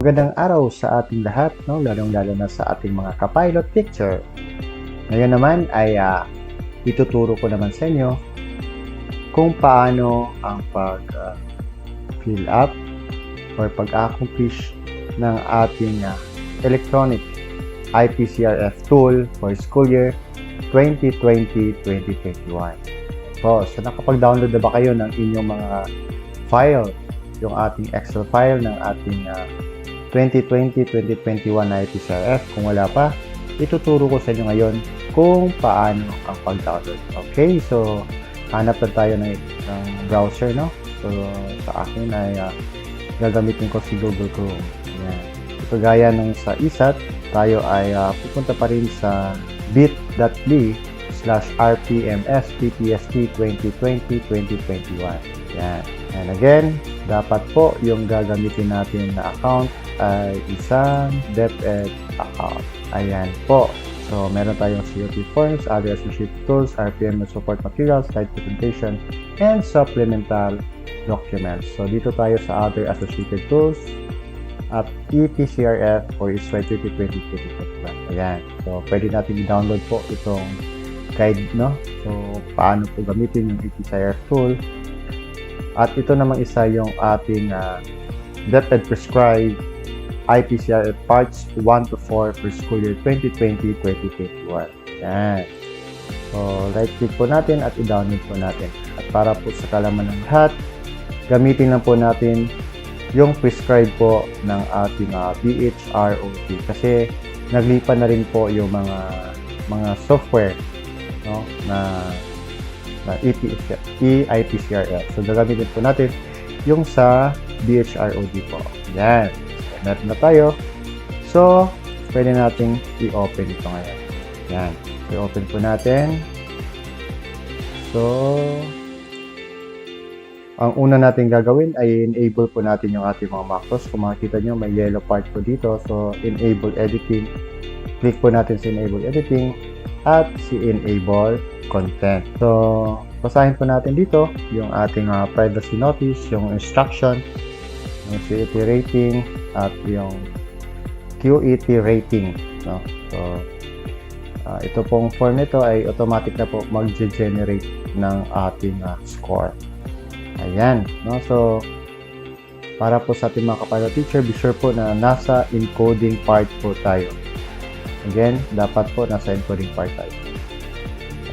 Magandang araw sa ating lahat, no? Lalong-lalo na sa ating mga kapilot teacher. Ngayon naman ay ituturo ko naman sa inyo kung paano ang pag-fill up or pag-accomplish ng ating electronic IPCRF tool for school year 2020-2021. So nakapag-download na ba kayo ng inyong mga file, yung ating Excel file ng ating 2020-2021 IPCRF? Kung wala pa, ituturo ko sa inyo ngayon kung paano ang pag-download. Okay, so hanap na tayo ng browser, no? So sa akin ay gagamitin ko si Google Chrome. Yan. So gaya nung sa ISAT, tayo ay pupunta pa rin sa bit.ly/rpmsptsd2020-2021. Yan. And again, dapat po yung gagamitin natin na account ay isang DepEd account. Ayan po. So, meron tayong COT forms, other associated tools, RPM and support materials, slide presentation, and supplemental documents. So, dito tayo sa other associated tools at EPCRF for Israel 2020-2021. Ayan. So, pwede natin i-download po itong guide, no? So, paano po gamitin yung EPCRF tool. At ito namang isa yung ating DepEd prescribed IPCRF parts 1 to 4 for school year 2020-2021. Ayan. So, right-click po natin at i-download po natin. At para po sa kalaman ng lahat, gamitin lang po natin yung prescribe po ng ating BHROT kasi naglipan na rin po yung mga software, no, na IPCRF. So gagamitin po natin yung sa BHROT po. Yan. So, meron na tayo. So pwede nating i-open ito ngayon. Yan. I-open po natin. So ang una natin gagawin ay enable po natin yung ating mga macros. Kung makikita nyo, may yellow part po dito. So, enable editing. Click po natin sa enable editing at si enable content. So, basahin po natin dito yung ating privacy notice, yung instruction, yung CET rating, at yung QET rating. No? So, ito pong form nito ay automatic na po mag-generate ng ating score. Ayan, no? So, para po sa ating mga kapilot teacher, be sure po na nasa encoding part po tayo. Again, dapat po nasa encoding part tayo.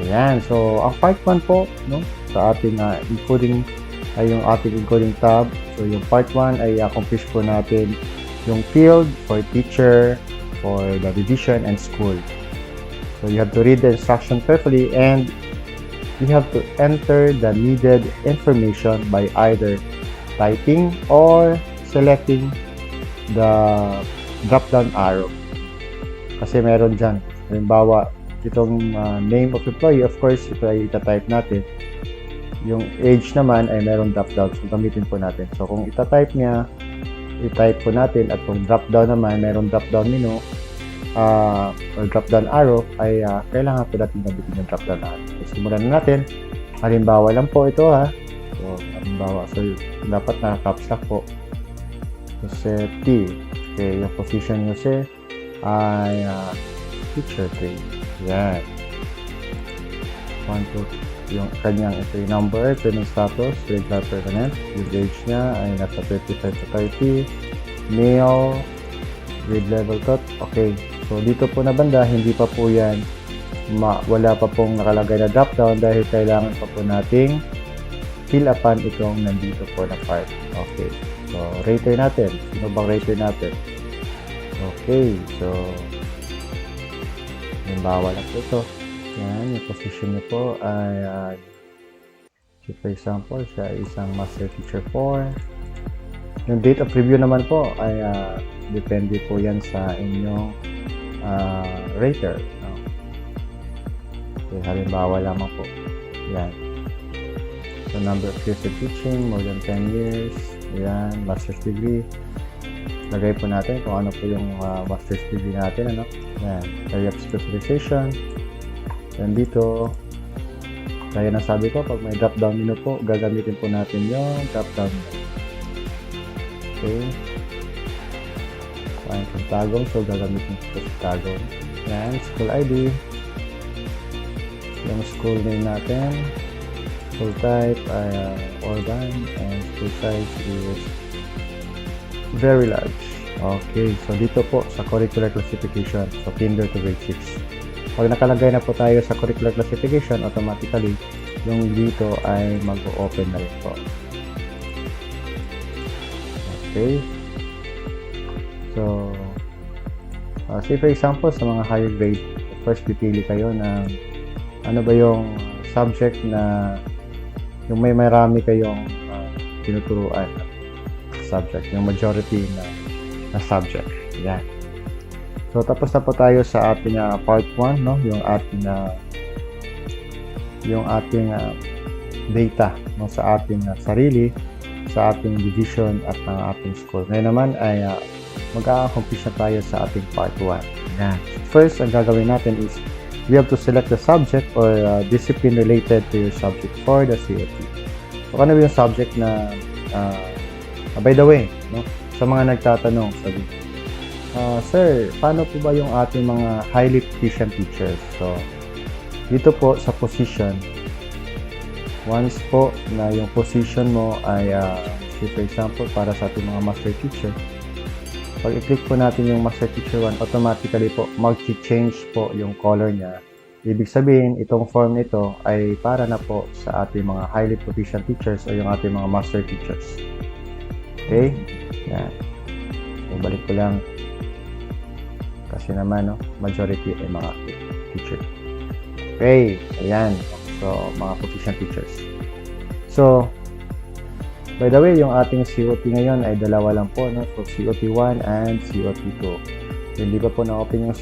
Ayan, so, ang part 1 po, no, sa ating encoding ay yung ating encoding tab. So, yung part 1 ay accomplish po natin yung field for teacher, for the division, and school. So, you have to read the instruction carefully and you have to enter the needed information by either typing or selecting the drop-down arrow. Kasi meron dyan. Halimbawa, itong name of employee, of course, ito ay itatype natin. Yung age naman ay meron drop-down. So, gamitin po natin. So, kung itatype niya, i-type po natin. At kung drop-down naman, meron drop-down menu or drop-down arrow, ay kailangan po natin gamitin yung drop-down arrow. So, simulan na natin. Halimbawa lang po ito, ha. So, halimbawa. So, dapat naka-caps lock po. Jose T. Okay, yung position Jose ay teacher 3. Yan. 1, 2, yung kanyang ito yung number, ito yung status, regular permanent. Yung age niya ay nasa 25 to 30. Male, grade level cut. Okay. So, dito po na banda, hindi pa po yan, wala pa pong nakalagay na drop-down dahil kailangan pa po nating fill upan itong nandito po na part. Okay. So, rater natin. Sino bang rater natin? Okay. So, halimbawa lang po ito. Yan. Yung position niyo po ay, for example, siya ay isang master teacher 4. Yung date of review naman po ay depende po yan sa inyong rater. No? Okay, halimbawa lamang po. Yan. So, number of years of teaching, more than 10 years. Yan, master's degree. Lagay po natin kung ano po yung master's degree natin. Ano? Yan, area of specialization. Yan dito. Kaya nasabi ko, pag may drop-down menu po, gagamitin po natin yung drop-down menu. Okay. Ayan, tagong. So, gagamitin ko sa tagong. Yan, school ID. Yung school name natin. School type ay urban. And school size is very large. Okay, so dito po sa curricular classification. So, kinder to grade 6. Pag nakalagay na po tayo sa curricular classification, automatically, yung dito ay mag-open na rin po. Okay. So, say for example, sa mga higher grade, first pipili kayo ng ano ba yung subject na yung may marami kayong tinuturuan subject, yung majority na subject. Yan. So, tapos na po tayo sa ating part 1, no? Yung ating data, no? Sa ating sarili, sa ating division at ng ating school. Ngayon naman ay mag-a-accomplish na tayo sa ating part 1. Yan. First, ang gagawin natin is we have to select the subject or discipline related to your subject for the COT. So, ano yung subject na by the way, no? Sa mga nagtatanong, sabi, sir, paano po ba yung ating mga highly proficient teachers? So, dito po sa position, once po na yung position mo ay, say for example, para sa ating mga master teacher, pag i-click po natin yung master teacher 1, automatically po mag-change po yung color niya. Ibig sabihin, itong form nito ay para na po sa ating mga highly proficient teachers o yung ating mga master teachers. Okay? Yan. So, balik ko lang. Kasi naman, no, majority ay mga teacher. Okay. Ayan. So, mga proficient teachers. So, by the way, yung ating COT ngayon ay dalawa lang po, no? So, COT1 and COT2. Hindi pa po na-open yung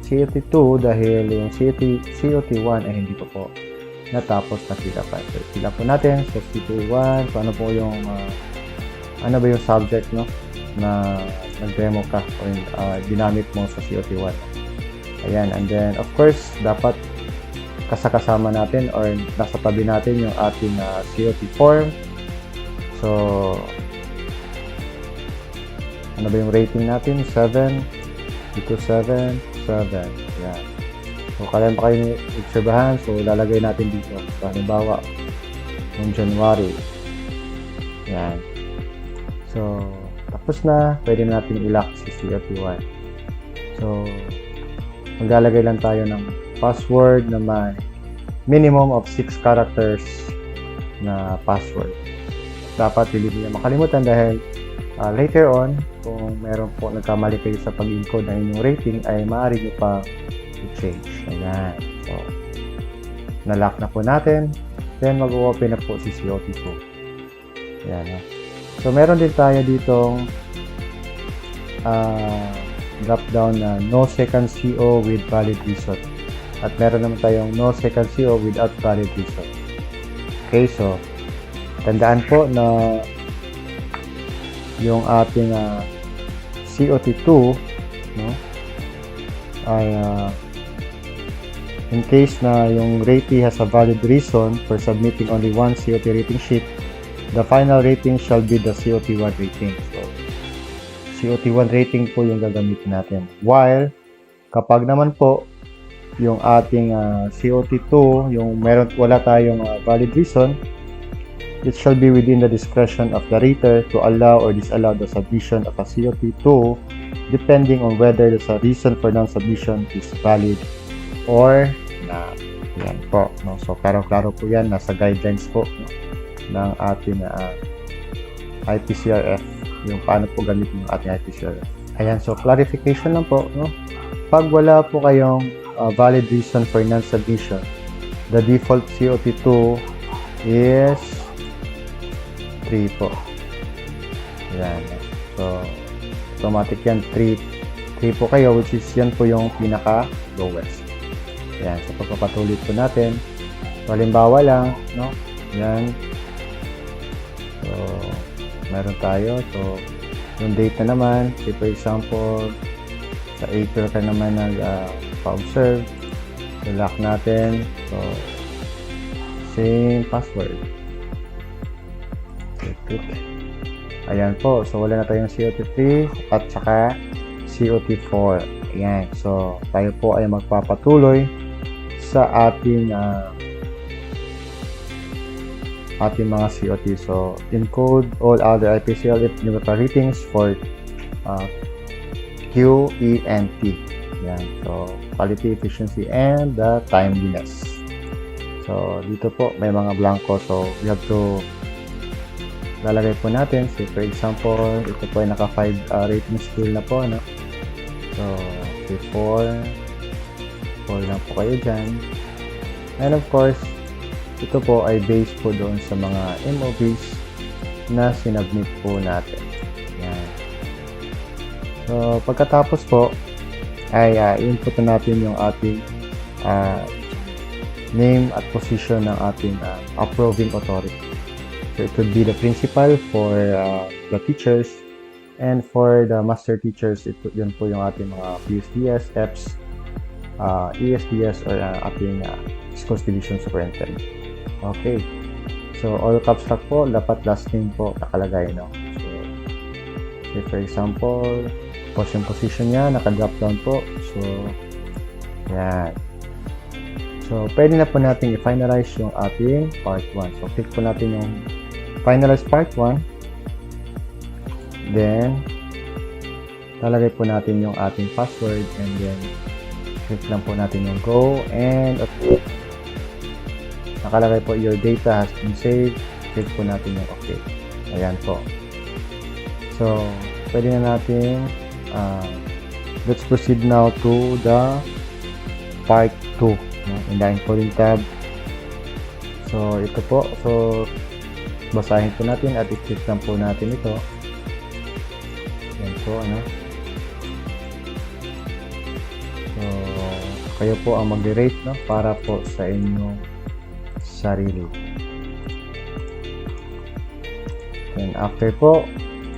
COT2 dahil yung COT1 ay hindi pa po natapos na sila pa. So, sila po natin. So, COT1. So, ano po yung ano ba yung subject, no? Na nag-demo ka o ginamit mo sa COT1. Ayan. And then, of course, dapat kasama natin or nasa tabi natin yung ating COT form. So, ano ba yung rating natin? 7, dito 7, 7. Yan. So, kailan pa kayo obserbahan? So, lalagay natin dito. So, halimbawa, noong January. Yan. So, tapos na. Pwede natin i-lock si COT1. So, maglalagay lang tayo ng password na may minimum of 6 characters na password. Dapat hindi niyo makalimutan dahil later on, kung meron po nagkamali kayo sa pag-encode ng inyong rating, ay maaari nyo pa i-change. Ayan. So, na-lock na po natin. Then, mag-open na po si COT2. Ayan. So, meron din tayo ditong drop-down na no second CO with valid reason. At meron naman tayong no second CO without valid reason. Okay, so, tandaan po na yung ating COT2, no, ay in case na yung ratee has a valid reason for submitting only one COT rating sheet, the final rating shall be the COT1 rating. So, COT1 rating po yung gagamitin natin. While, kapag naman po yung ating COT2, yung wala tayong valid reason, it shall be within the discretion of the rater to allow or disallow the submission of a COT2 depending on whether the reason for non-submission is valid or not. Yan po. No? So, klaro-klaro po yan. Nasa guidelines po, no, ng ating IPCRF. Yung paano po gamitin yung ating IPCRF. Ayan. So, clarification lang po. No? Pag wala po kayong valid reason for non-submission, the default COT2 is 3 po. Ayan. So, automatic yan. 3 po kayo, which is yan po yung pinaka-lowest. Ayan. So, pagpapatuloy po natin. So, halimbawa lang, no? Ayan. So, meron tayo. So, yung date na naman, say for example, sa April ka naman nag-observe. So, lock natin. So, same password. Click. Ayan po. So, wala na tayong COT3 at saka COT4. Ayan. So, tayo po ay magpapatuloy sa ating mga COT. So, encode all other IPCL numerical ratings for Q, E, and T. Ayan. So, quality, efficiency, and the timeliness. So, dito po may mga blanco. So, we have to lalagay po natin. So, for example, ito po ay naka 5 rating scale na po. Ano? So, say 4. 4 lang po kayo dyan. And of course, ito po ay based po doon sa mga MOVs na sinubmit po natin. Yan. So, pagkatapos po, ay input natin yung ating name at position ng ating approving authority. So, it would be the principal for the teachers, and for the master teachers, yun po yung ating mga PSDS, EPS, ESDS, or ating schools division superintendent. Okay. So, all caps lock po, dapat last name po nakalagay, no? So, say for example, position niya, naka-drop down po. So, yan. So, pwede na po natin i-finalize yung ating part 1. So, click po natin yung finalize part 1. Then, lalagay po natin yung ating password, and then, click lang po natin yung go, and okay. Nakalagay po your data has been saved. Click po natin yung okay. Ayan po. So, pwede na natin let's proceed now to the part 2 in the encoding tab. So, ito po. So, basahin po natin at i-click lang po natin ito. Ayan po, ano. So, kayo po ang mag-rate, no, para po sa inyong sarili. And after po,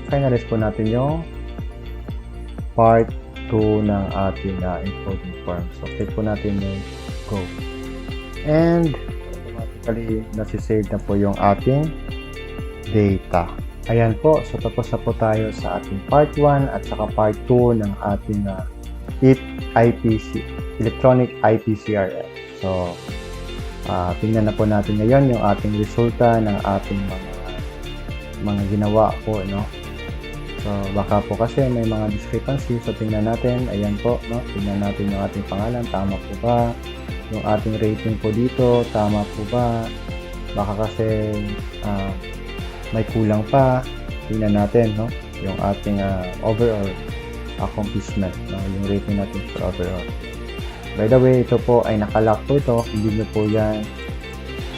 finalize po natin yung part 2 ng ating encoding form. So, click po natin yung go. And automatically, nasisave na po yung ating data. Ayan po. So, tapos na po tayo sa ating part 1 at saka part 2 ng ating IPC, Electronic IPCRF. So, tingnan na po natin ngayon yung ating resulta ng ating mga ginawa po, no? So, baka po kasi may mga discrepancy. So, tingnan natin. Ayan po, no? Tingnan natin yung ating pangalan. Tama po ba? Yung ating rating po dito, tama po ba? Baka kasi may kulang pa. Tingnan natin, no? Yung ating overall accomplishment, no? Yung rating natin for overall. By the way, ito po ay nakalock po ito. Hindi nyo po yan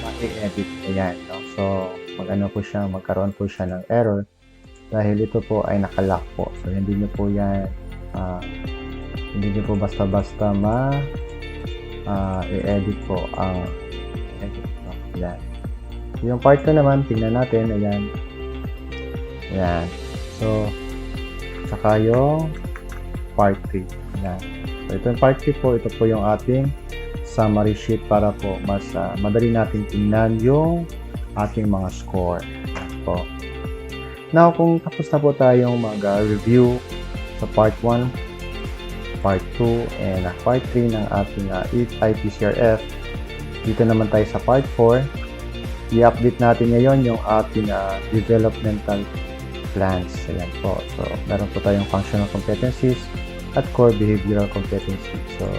ma-edit. Ayan, no? So, magkaroon po siya ng error dahil ito po ay nakalock po. So, hindi nyo po yan hindi nyo po basta-basta i-edit po ang edit. No? Ayan. Yung part 2 naman, tingnan natin. Ayan. Ayan. So, saka yung part 3. Ayan. So, ito yung part 3 po. Ito po yung ating summary sheet para po mas madali natin tingnan yung ating mga score. Ayan po. Now, kung tapos na po tayong mag-review sa part 1, part 2, and part 3 ng ating IPCRF, dito naman tayo sa part 4. I-update natin ngayon yung ating developmental plans. Ayan po. So, meron po tayong functional competencies at core behavioral competencies. So,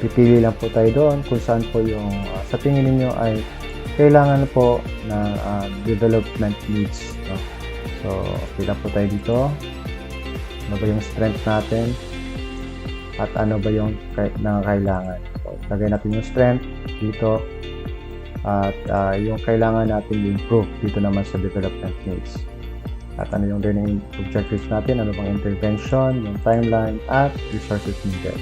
pipili lang po tayo doon kung saan po yung sa tingin niyo ay kailangan po ng development needs. No? So, pila po tayo dito. Ano ba yung strength natin? At ano ba yung kailangan? So, lagay natin yung strength dito. At yung kailangan natin i-improve dito naman sa development needs. At ano yung learning objectives natin, ano bang intervention, yung timeline, at resources needed.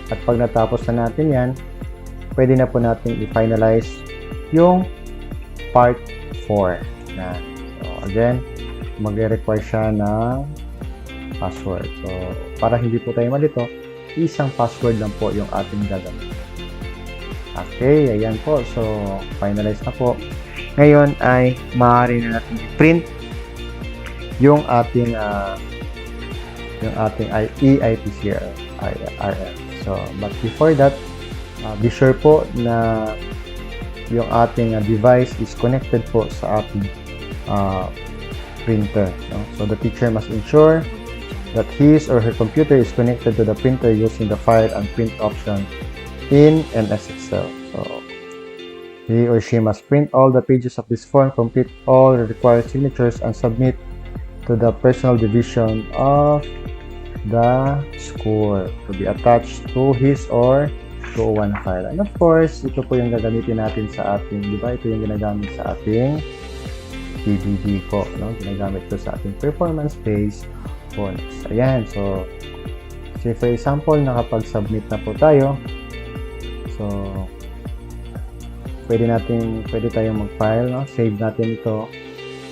At pag natapos na natin yan, pwede na po natin i-finalize yung part 4 na. So, again, magre-require siya ng password. So, para hindi po tayo malito, isang password lang po yung ating gagawin. Okay, ayan po. So, finalize na po. Ngayon ay maaari na natin i-print yung ating yung ating eIPCRF. So, but before that, be sure po na yung ating device is connected po sa ating printer. No? So, the teacher must ensure that his or her computer is connected to the printer using the file and print option in MS Excel. So, he or she must print all the pages of this form, complete all required signatures, and submit to the personal division of the school to be attached to his or 201 file. And of course, ito po yung gagamitin natin sa ating, di ba? Ito yung ginagamit sa ating PBB ko, no? Ginagamit ko sa ating performance-based bonus. Ayan, so say for example, nakapag-submit na po tayo. So, pwede tayong mag-file, no? Save natin ito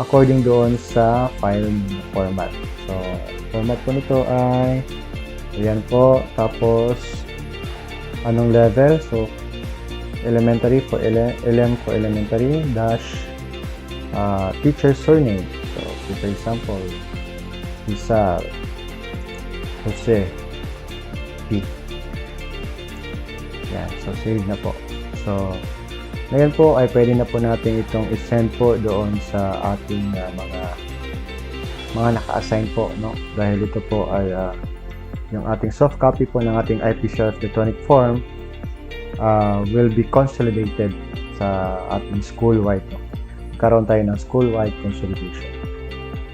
according doon sa file format. So, format po nito ay ayan po, tapos anong level? So, elementary for LM for elementary dash teacher surname. So, for example, Rizal Jose P. Yan, so save na po. So, ngayon po ay pwede na po natin itong i-send po doon sa ating mga naka-assign po, no? Dahil ito po ay yung ating soft copy po ng ating IPCRF electronic form will be consolidated sa ating school-wide, no? Karoon tayo ng school-wide consolidation.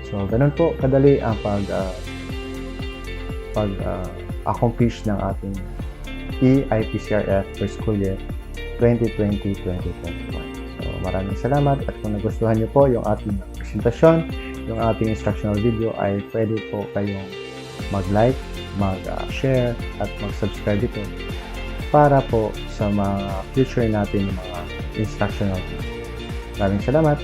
So, ganun po kadali ang accomplish ng ating eIPCRF for school year 2020-2021. So, maraming salamat at kung nagustuhan niyo po yung ating presentasyon, yung ating instructional video, ay pwede po kayong mag-like, mag-share at mag-subscribe dito para po sa mga future natin mga instructional video. Maraming salamat!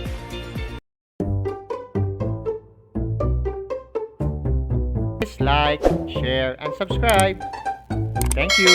Like, share, and subscribe. Thank you.